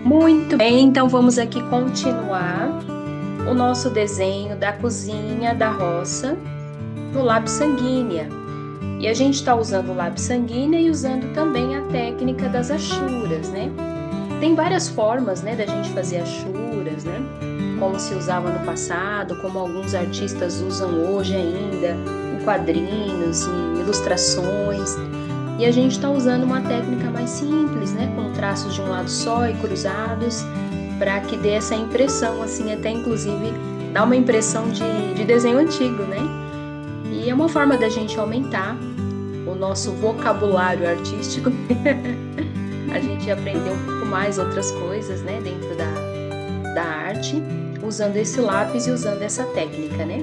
Muito bem, então vamos aqui continuar o nosso desenho da cozinha da roça no lápis sanguínea. E a gente está usando o lápis sanguínea e usando também a técnica das achuras, né? Tem várias formas, né, da gente fazer achuras, né? Como se usava no passado, como alguns artistas usam hoje ainda, em quadrinhos, em ilustrações. E a gente está usando uma técnica mais simples, né, com traços de um lado só e cruzados, para que dê essa impressão, assim, até inclusive dá uma impressão de desenho antigo, né? E é uma forma da gente aumentar o nosso vocabulário artístico, a gente aprender um pouco mais outras coisas, né, dentro da arte, usando esse lápis e usando essa técnica, né?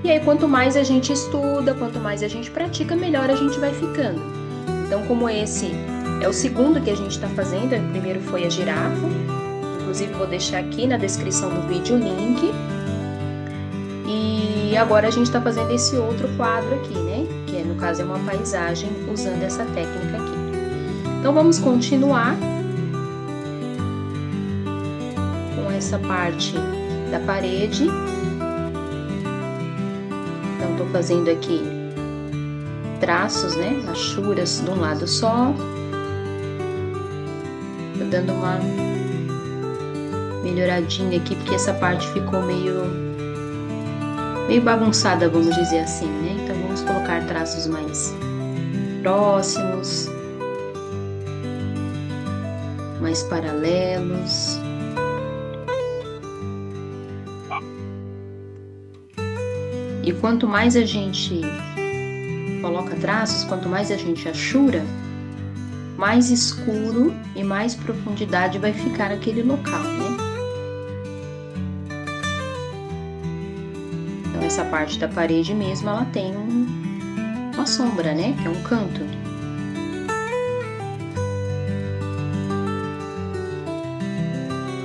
E aí, quanto mais a gente estuda, quanto mais a gente pratica, melhor a gente vai ficando. Então, como esse é o segundo que a gente está fazendo, o primeiro foi a girafa, inclusive vou deixar aqui na descrição do vídeo o link. E agora a gente está fazendo esse outro quadro aqui, né? Que no caso é uma paisagem usando essa técnica aqui. Então vamos continuar com essa parte da parede. Então estou fazendo aqui traços, né? Achuras de um lado só. Tô dando uma melhoradinha aqui porque essa parte ficou meio bagunçada, vamos dizer assim, né? Então vamos colocar traços mais próximos, mais paralelos. E quanto mais a gente coloca traços, quanto mais a gente achura, mais escuro e mais profundidade vai ficar aquele local, né? Então essa parte da parede mesmo, ela tem uma sombra, né? Que é um canto.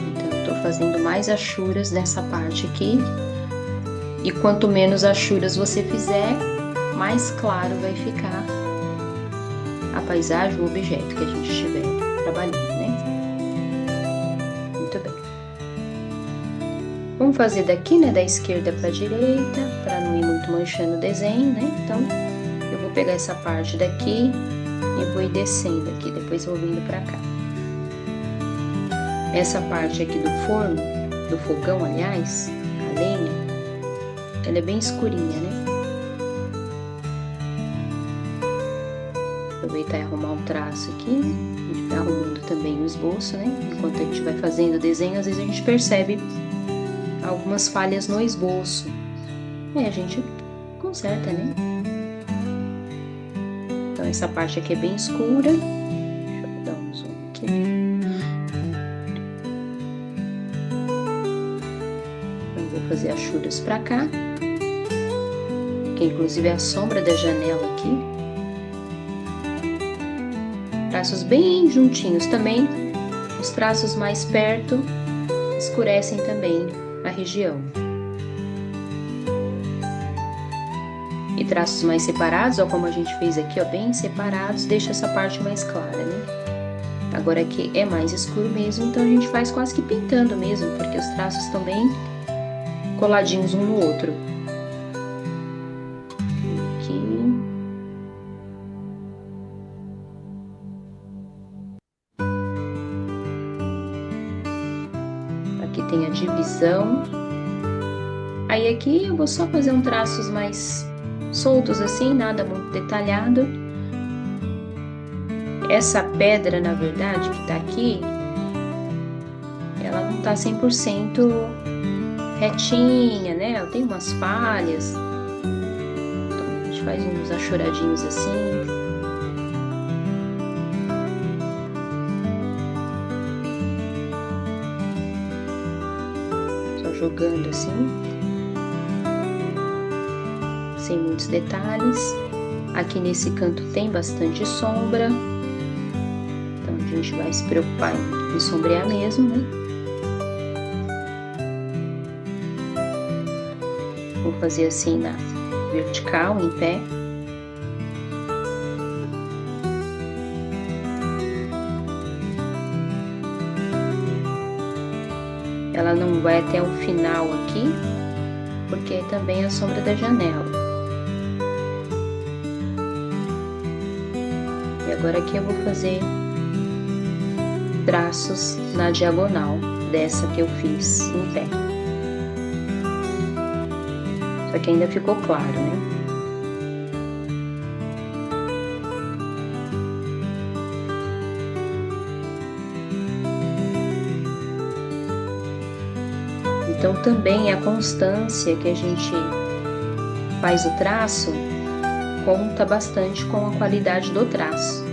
Então eu tô fazendo mais achuras nessa parte aqui. E quanto menos achuras você fizer, mais claro vai ficar a paisagem, o objeto que a gente estiver trabalhando, né? Muito bem. Vamos fazer daqui, né, da esquerda para a direita, para não ir muito manchando o desenho, né? Então, eu vou pegar essa parte daqui e vou ir descendo aqui, depois vou vindo para cá. Essa parte aqui do forno, do fogão, aliás, a lenha, ela é bem escurinha, né? Aproveitar e arrumar um traço aqui. A gente vai arrumando também o esboço, né? Enquanto a gente vai fazendo o desenho, às vezes a gente percebe algumas falhas no esboço. E a gente conserta, né? Então essa parte aqui é bem escura. Deixa eu dar um zoom aqui. Então vou fazer achuras pra cá. Que inclusive é a sombra da janela aqui. Traços bem juntinhos também. Os traços mais perto escurecem também a região. E traços mais separados, ó, como a gente fez aqui, ó, bem separados, deixa essa parte mais clara, né? Agora aqui é mais escuro mesmo, então a gente faz quase que pintando mesmo, porque os traços estão bem coladinhos um no outro. Aqui tem a divisão. Aí aqui eu vou só fazer um traços mais soltos assim, nada muito detalhado. Essa pedra, na verdade, que tá aqui, ela não tá 100% retinha, né? Ela tem umas falhas. Então a gente faz uns achuradinhos assim. Jogando assim, sem muitos detalhes. Aqui nesse canto tem bastante sombra, então a gente vai se preocupar em sombrear mesmo, né? Vou fazer assim na vertical, em pé. ela não vai até o final aqui, porque é também a sombra da janela. E agora aqui eu vou fazer traços na diagonal dessa que eu fiz em pé. Só que ainda ficou claro, né? Então também a constância que a gente faz o traço conta bastante com a qualidade do traço.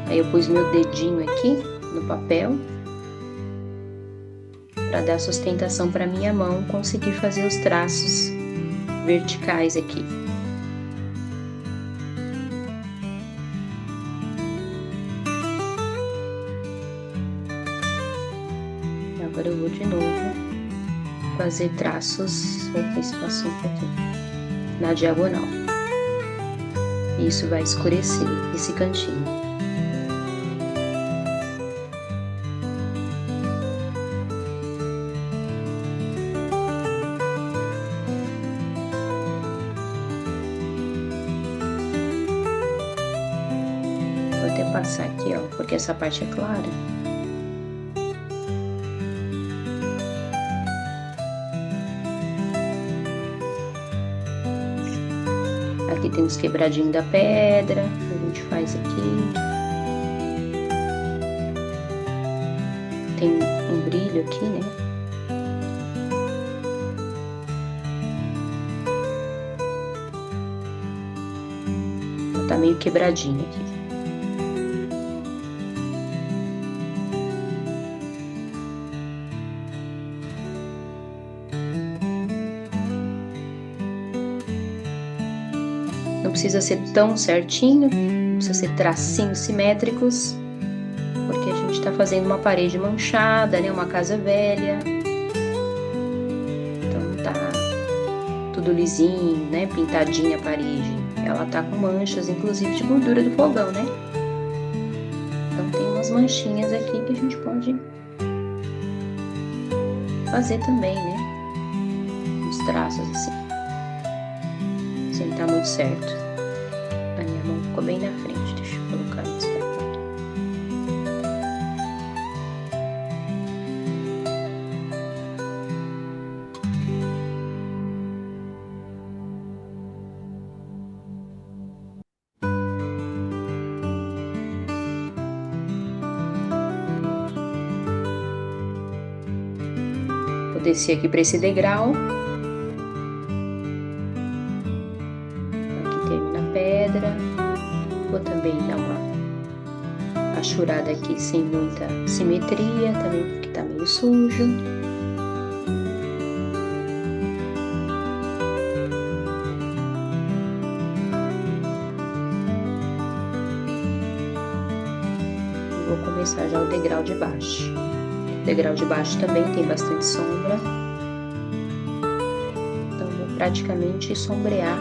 Aí eu pus meu dedinho aqui no papel para dar sustentação para minha mão conseguir fazer os traços verticais aqui. Agora eu vou de novo fazer traços, vou ver se passou um pouquinho, na diagonal. E isso vai escurecer esse cantinho. Vou até passar aqui, ó, porque essa parte é clara. Aqui tem os quebradinhos da pedra, a gente faz aqui. Tem um brilho aqui, né? Tá meio quebradinho aqui. Não precisa ser tão certinho, não precisa ser tracinhos simétricos, porque a gente tá fazendo uma parede manchada, né? Uma casa velha. Então tá tudo lisinho, né? Pintadinha a parede. Ela tá com manchas, inclusive de gordura do fogão, né? Então tem umas manchinhas aqui que a gente pode fazer também, né? Uns traços assim. Sem tá muito certo. A minha mão ficou bem na frente, deixa eu colocar isso pra cá. Vou descer aqui para esse degrau. Pedra, vou também dar uma achurada aqui sem muita simetria, também porque tá meio sujo. E vou começar já o degrau de baixo. O degrau de baixo também tem bastante sombra, então vou praticamente sombrear,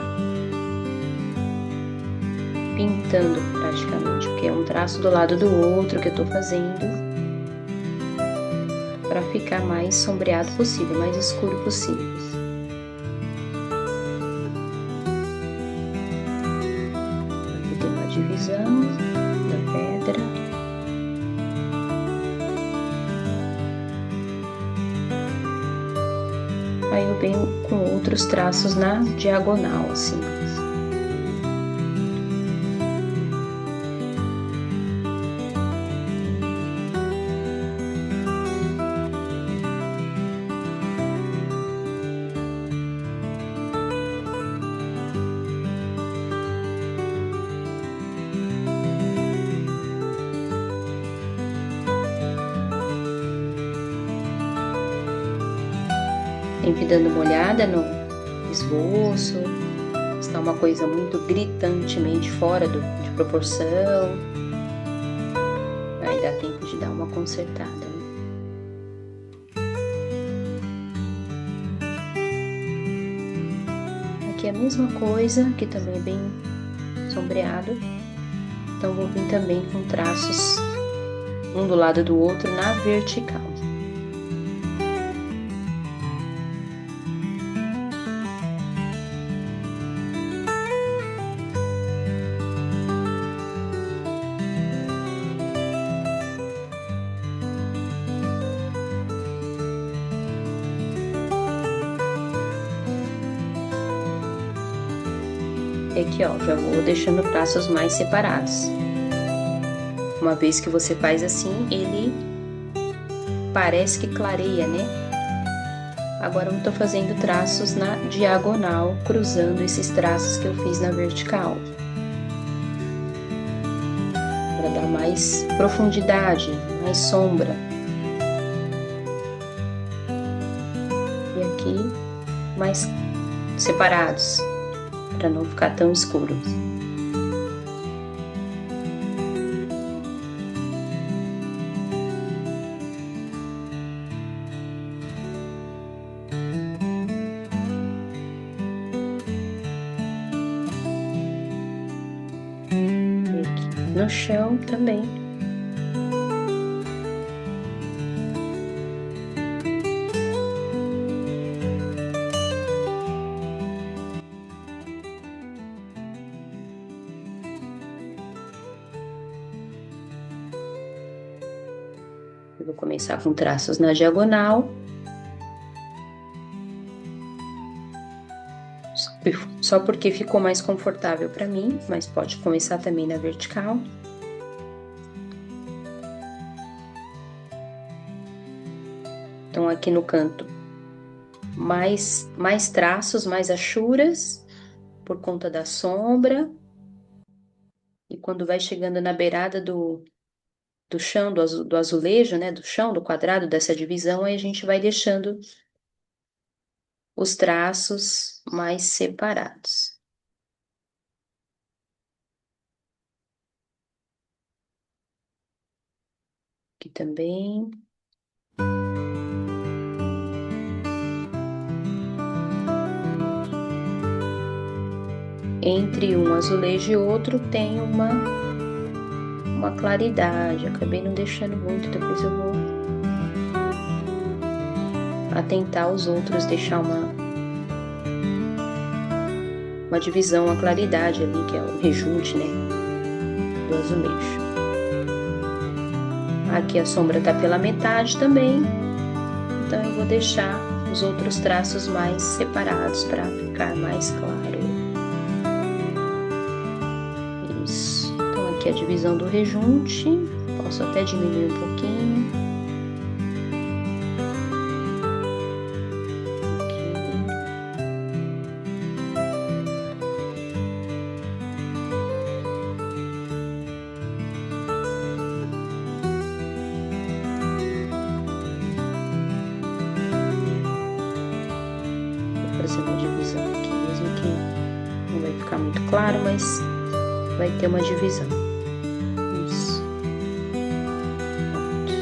pintando praticamente, porque é um traço do lado do outro que eu tô fazendo, para ficar mais sombreado possível, mais escuro possível. Aqui tem uma divisão da pedra. Aí eu venho com outros traços na diagonal, assim. Sempre dando uma olhada no esboço, se está uma coisa muito gritantemente fora de proporção. Aí dá tempo de dar uma consertada, né? Aqui é a mesma coisa, que também é bem sombreado. Então vou vir também com traços um do lado do outro na vertical. E aqui, ó, já vou deixando traços mais separados. Uma vez que você faz assim, ele parece que clareia, né? Agora eu tô fazendo traços na diagonal, cruzando esses traços que eu fiz na vertical. Para dar mais profundidade, mais sombra. E aqui, mais separados, para não ficar tão escuro. No chão também. Eu vou começar com traços na diagonal. Só porque ficou mais confortável para mim, mas pode começar também na vertical. Então, aqui no canto, mais traços, mais achuras, por conta da sombra. E quando vai chegando na beirada do chão, do azulejo, né, do chão, do quadrado dessa divisão, aí a gente vai deixando os traços mais separados. Aqui também. Entre um azulejo e outro tem uma claridade. Acabei não deixando muito, depois eu vou atentar os outros, deixar uma divisão, uma claridade ali, que é o rejunte, né, do azulejo. Aqui a sombra tá pela metade também, então eu vou deixar os outros traços mais separados para ficar mais claro. Isso. Então aqui a divisão do rejunte, posso até diminuir um pouquinho. Fazer uma divisão aqui, mesmo que não vai ficar muito claro, mas vai ter uma divisão. Isso. Pronto.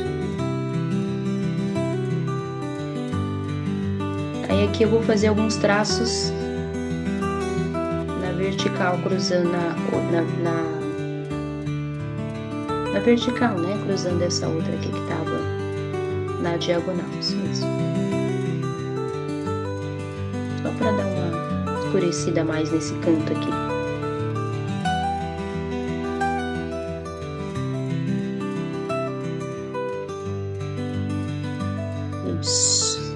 Aí aqui eu vou fazer alguns traços na vertical, cruzando na vertical, né? Cruzando essa outra aqui que tava na diagonal, isso mesmo. Só para dar uma escurecida mais nesse canto aqui. Isso.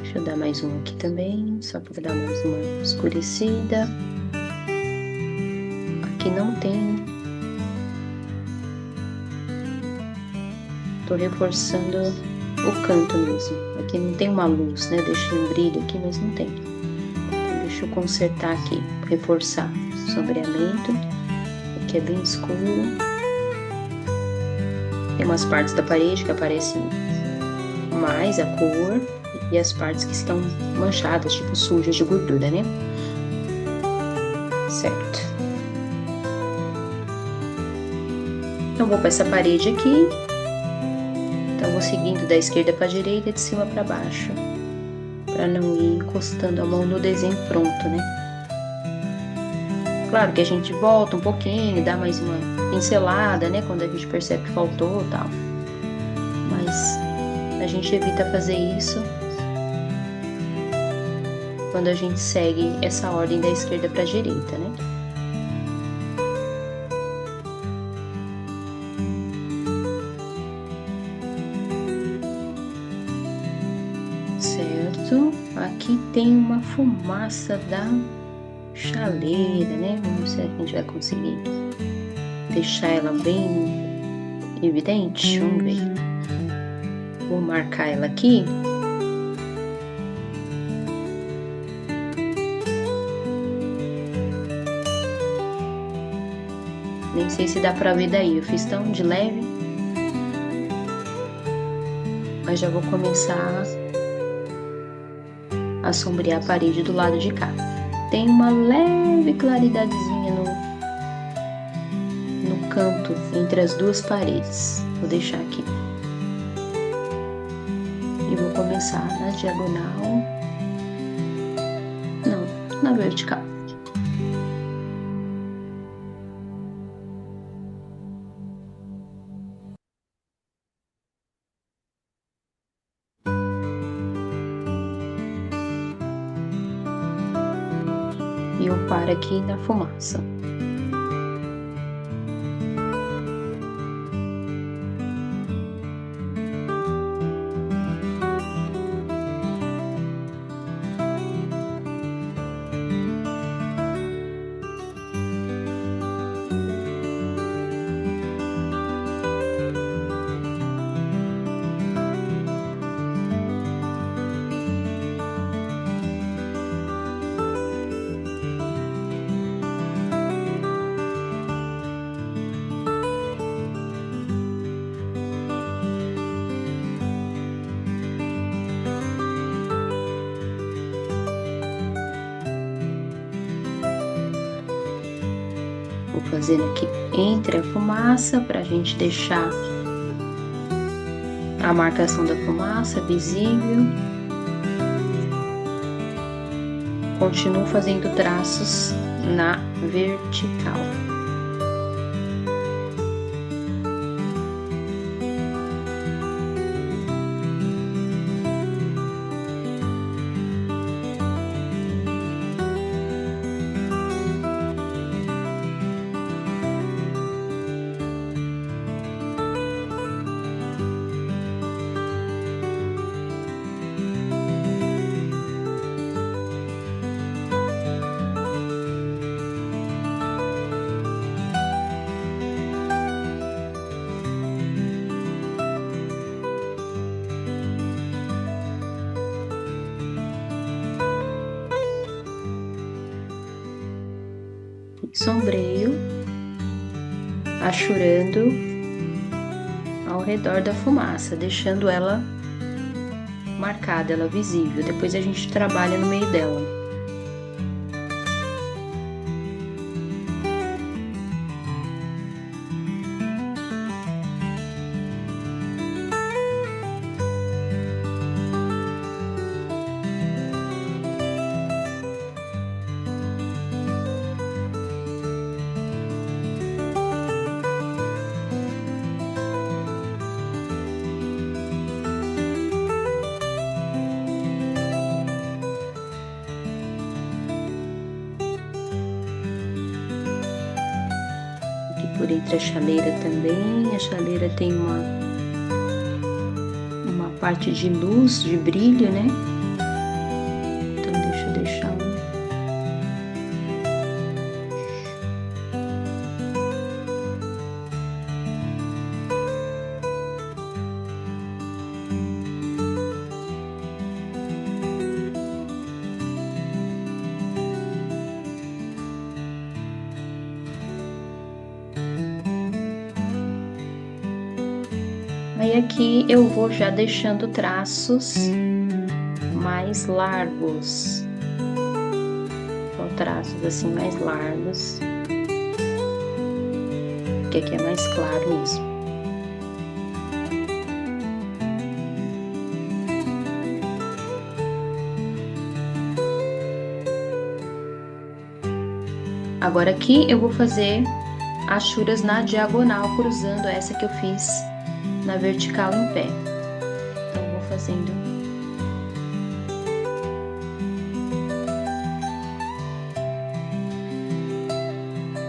Deixa eu dar mais um aqui também, só para dar mais uma escurecida. Aqui não tem. Tô reforçando o canto mesmo. Aqui não tem uma luz, né? Deixei um brilho aqui, mas não tem. Então, deixa eu consertar aqui, reforçar o sombreamento. Aqui é bem escuro. Tem umas partes da parede que aparecem mais a cor e as partes que estão manchadas, tipo sujas de gordura, né? Certo. Então, vou para essa parede aqui. Então, vou seguindo da esquerda para a direita e de cima para baixo, para não ir encostando a mão no desenho pronto, né? Claro que a gente volta um pouquinho, dá mais uma pincelada, né? Quando a gente percebe que faltou e tal. Mas a gente evita fazer isso quando a gente segue essa ordem da esquerda para a direita, né? Certo? Aqui tem uma fumaça da chaleira, né? Vamos ver se a gente vai conseguir deixar ela bem evidente. Vamos ver. Vou marcar ela aqui. Nem sei se dá pra ver daí, eu fiz tão de leve. Mas já vou começar a sombrear a parede do lado de cá. Tem uma leve claridadezinha no canto, entre as duas paredes. Vou deixar aqui. E vou começar na diagonal. Não, na vertical. E eu paro aqui na fumaça. Vou fazendo aqui entre a fumaça para a gente deixar a marcação da fumaça visível. Continuo fazendo traços na vertical. Sombreio, achurando ao redor da fumaça, deixando ela marcada, ela visível. Depois a gente trabalha no meio dela. Por entre a chaleira também. A chaleira tem uma parte de luz, de brilho, né? Então deixa eu deixar um. Aí aqui eu vou já deixando traços mais largos, só traços assim mais largos, porque aqui é mais claro mesmo. Agora aqui eu vou fazer achuras na diagonal, cruzando essa que eu fiz na vertical em pé. Então, vou fazendo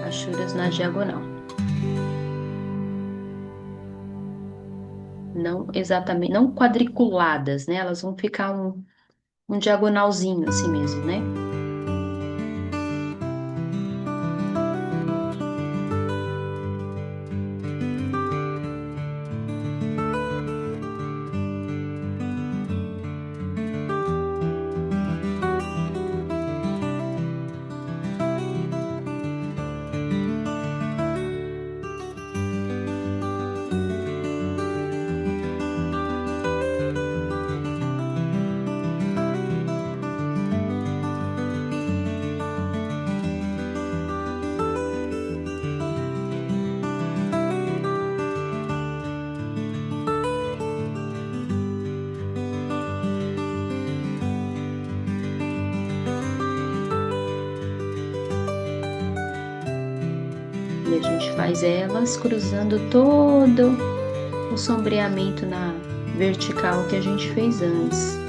achuras na diagonal. Não exatamente, não quadriculadas, né? Elas vão ficar um diagonalzinho assim mesmo, né? E a gente faz elas cruzando todo o sombreamento na vertical que a gente fez antes.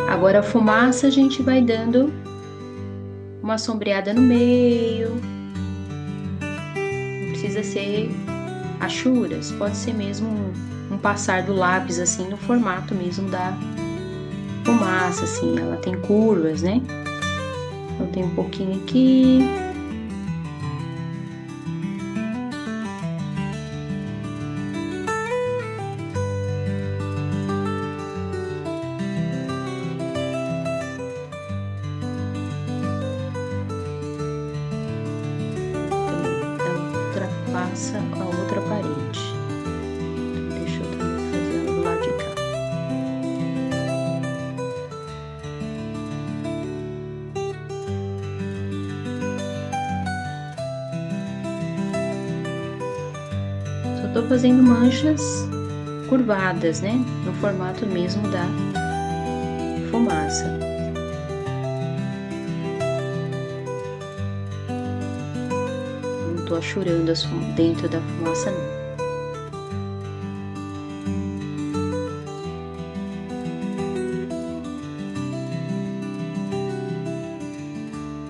Agora a fumaça a gente vai dando uma sombreada no meio. Não precisa ser achuras, pode ser mesmo um passar do lápis assim no formato mesmo da fumaça, assim. Ela tem curvas, né? Então tem um pouquinho aqui. Passa a outra parede. Deixa eu também fazer ela do lado de cá. Só tô fazendo manchas curvadas, né? No formato mesmo da fumaça. Tô achurando dentro da fumaça, não.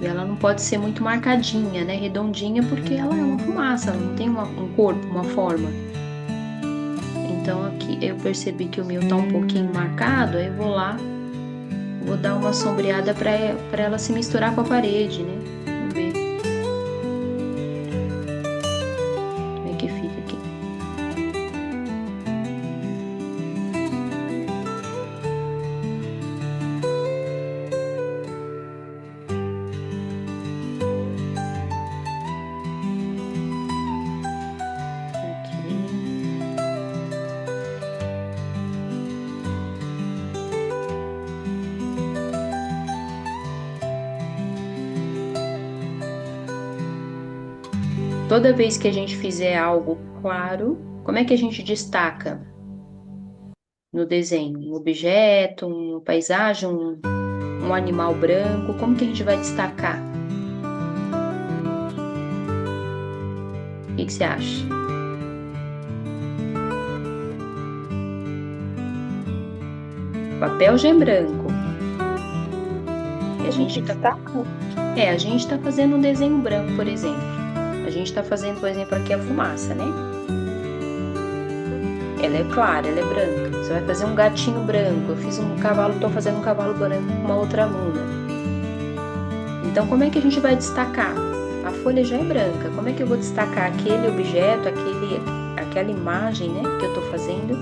E ela não pode ser muito marcadinha, né? Redondinha, porque ela é uma fumaça, ela não tem um corpo, uma forma. Então aqui eu percebi que o meu tá um pouquinho marcado, aí eu vou lá, vou dar uma sombreada para ela se misturar com a parede, né? Vamos ver. Que fica aqui. Toda vez que a gente fizer algo claro, como é que a gente destaca no desenho? Um objeto, uma paisagem, um animal branco, como que a gente vai destacar? O que você acha? Papel já é branco. E a gente destaca? A gente tá fazendo um desenho branco, por exemplo. A gente tá fazendo, por exemplo, aqui a fumaça, né? Ela é clara, ela é branca. Você vai fazer um gatinho branco. Eu fiz um cavalo, tô fazendo um cavalo branco com uma outra aluna. Então, como é que a gente vai destacar? A folha já é branca. Como é que eu vou destacar aquele objeto, aquela imagem, né, que eu tô fazendo,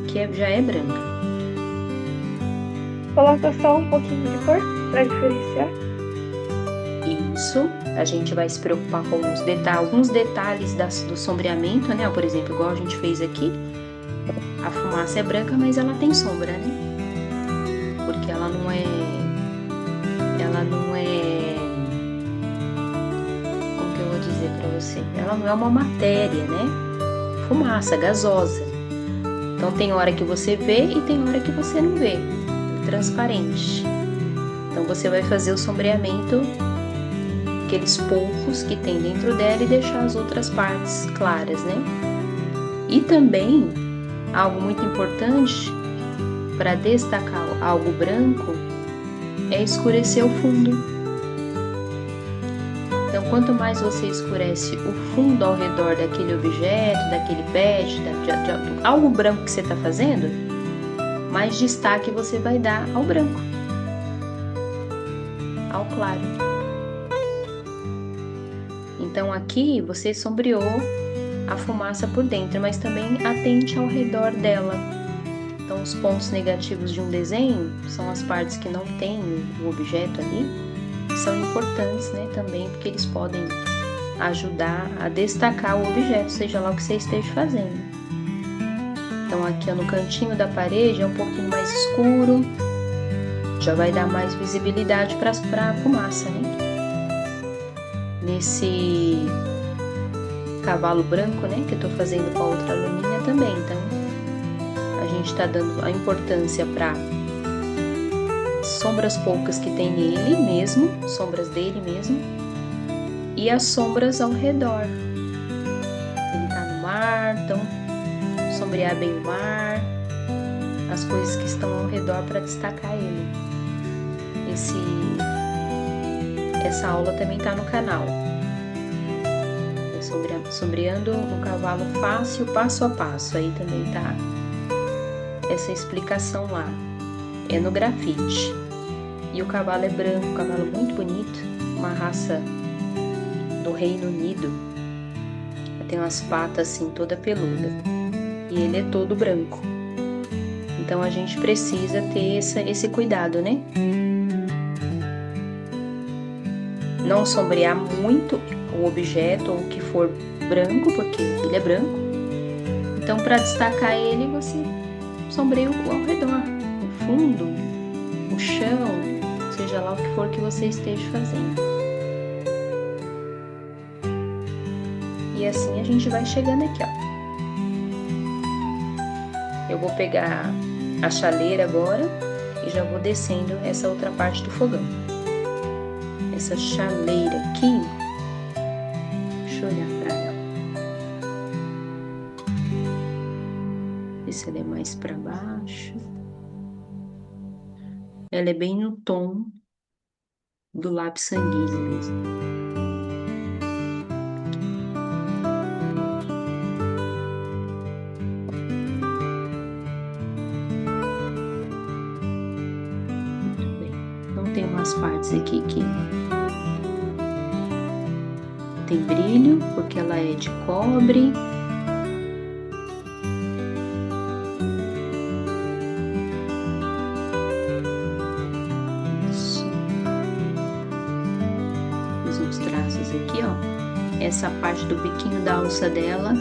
que já é branca? Coloca só um pouquinho de cor para diferenciar. Isso, a gente vai se preocupar com alguns detalhes do sombreamento, né? Por exemplo, igual a gente fez aqui, a fumaça é branca, mas ela tem sombra, né? Porque ela não é, como que eu vou dizer para você? Ela não é uma matéria, né? Fumaça, gasosa. Então tem hora que você vê e tem hora que você não vê, é transparente. Então você vai fazer o sombreamento, aqueles poucos que tem dentro dela, e deixar as outras partes claras, né? E também, algo muito importante para destacar algo branco é escurecer o fundo. Então, quanto mais você escurece o fundo ao redor daquele objeto, daquele pet, de algo branco que você está fazendo, mais destaque você vai dar ao branco, ao claro. Então, aqui você sombreou a fumaça por dentro, mas também atente ao redor dela. Então, os pontos negativos de um desenho são as partes que não tem o objeto ali, são importantes, né, também, porque eles podem ajudar a destacar o objeto, seja lá o que você esteja fazendo. Então, aqui no cantinho da parede é um pouquinho mais escuro, já vai dar mais visibilidade para a fumaça, né? Nesse cavalo branco, né, que eu tô fazendo com a outra laminha também, então a gente está dando a importância para sombras poucas que tem nele mesmo, sombras dele mesmo, e as sombras ao redor. Ele tá no mar, então sombrear bem o mar, as coisas que estão ao redor para destacar ele. Essa aula também tá no canal. Sombreando um cavalo fácil, passo a passo. Aí também tá essa explicação lá. É no grafite. E o cavalo é branco, um cavalo muito bonito, uma raça do Reino Unido. Tem umas patas assim toda peluda. E ele é todo branco. Então a gente precisa ter esse cuidado, né? Não sombrear muito o objeto ou o que for branco, porque ele é branco. Então, para destacar ele, você sombreia ao redor, o fundo, o chão, seja lá o que for que você esteja fazendo. E assim a gente vai chegando aqui, ó. Eu vou pegar a chaleira agora e já vou descendo essa outra parte do fogão. Essa chaleira aqui, deixa eu olhar pra ela. Ver se ela é mais pra baixo. Ela é bem no tom do lápis sanguíneo mesmo. Muito bem. Então tem umas partes aqui que tem brilho, porque ela é de cobre. Isso. Fiz uns traços aqui, ó. Essa parte do biquinho da alça dela,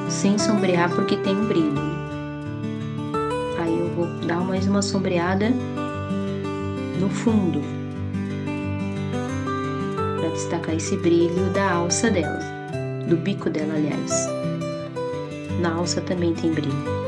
sem sombrear, porque tem um brilho. Aí eu vou dar mais uma sombreada no fundo, para destacar esse brilho da alça dela, do bico dela, aliás. Na alça também tem brilho.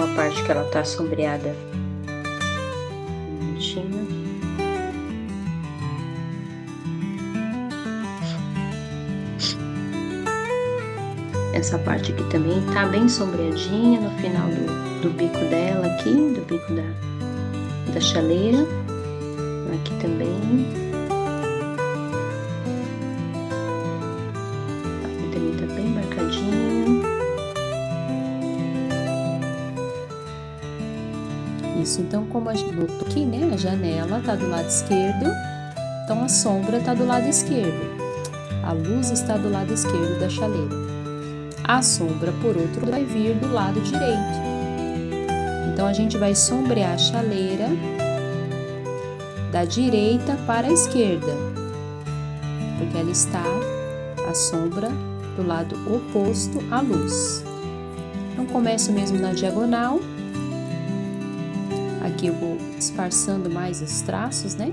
a parte que ela tá sombreada. Um minutinho. Essa parte aqui também tá bem sombreadinha no final do bico dela aqui, do bico da chaleira. Aqui também. Aqui também tá bem marcadinho. Isso, então, como a gente notou aqui, né, a janela tá do lado esquerdo, então a sombra tá do lado esquerdo. A luz está do lado esquerdo da chaleira. A sombra, por outro, vai vir do lado direito. Então, a gente vai sombrear a chaleira da direita para a esquerda, porque ela está a sombra do lado oposto à luz. Então, começo mesmo na diagonal. Aqui eu vou disfarçando mais os traços, né?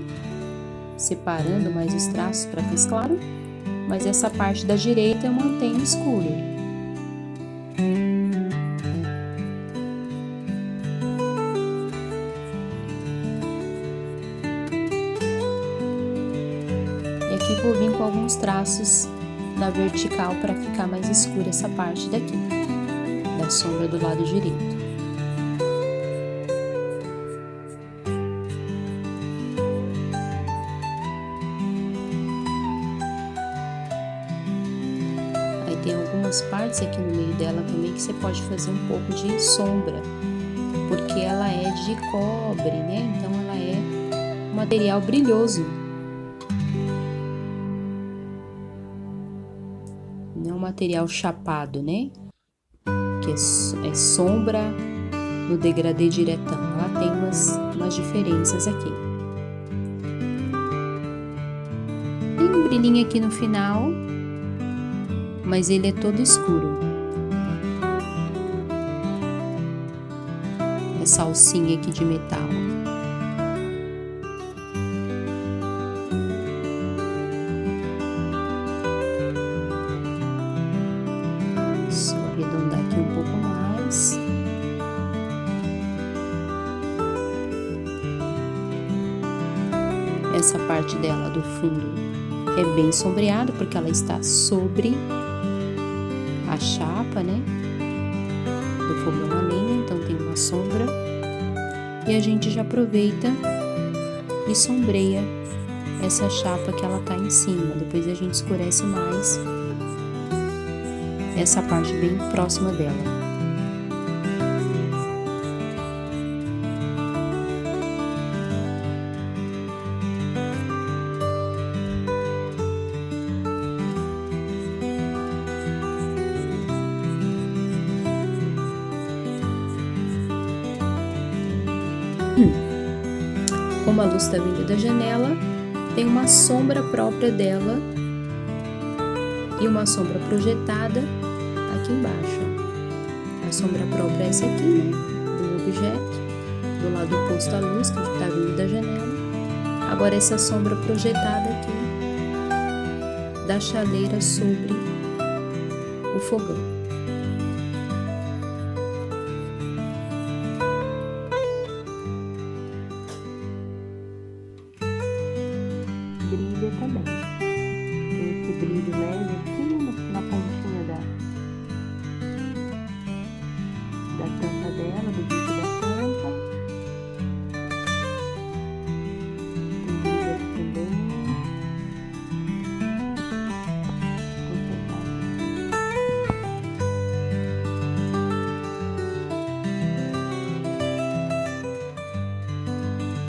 Separando mais os traços para ficar claro. Mas essa parte da direita eu mantenho escuro. Aqui vou vir com alguns traços na vertical para ficar mais escura essa parte daqui, da sombra do lado direito. Aí tem algumas partes aqui no meio dela também que você pode fazer um pouco de sombra, porque ela é de cobre, né? Então ela é um material brilhoso. Não é um material chapado, né? Que é sombra no degradê diretão. Ela tem umas diferenças aqui. Tem um brilhinho aqui no final, mas ele é todo escuro. Essa alcinha aqui de metal. Só arredondar aqui um pouco mais. Essa parte dela do fundo é bem sombreada, porque ela está sobre a chapa, né? Do fogão a lenha, então tem uma sombra. E a gente já aproveita e sombreia essa chapa que ela tá em cima. Depois a gente escurece mais essa parte bem próxima dela. Como a luz está vindo da janela, tem uma sombra própria dela e uma sombra projetada aqui embaixo. A sombra própria é essa aqui, né? Do objeto, do lado oposto à luz que está vindo da janela. Agora essa sombra projetada aqui da chaleira sobre o fogão. Brilha também. Tem esse brilho leve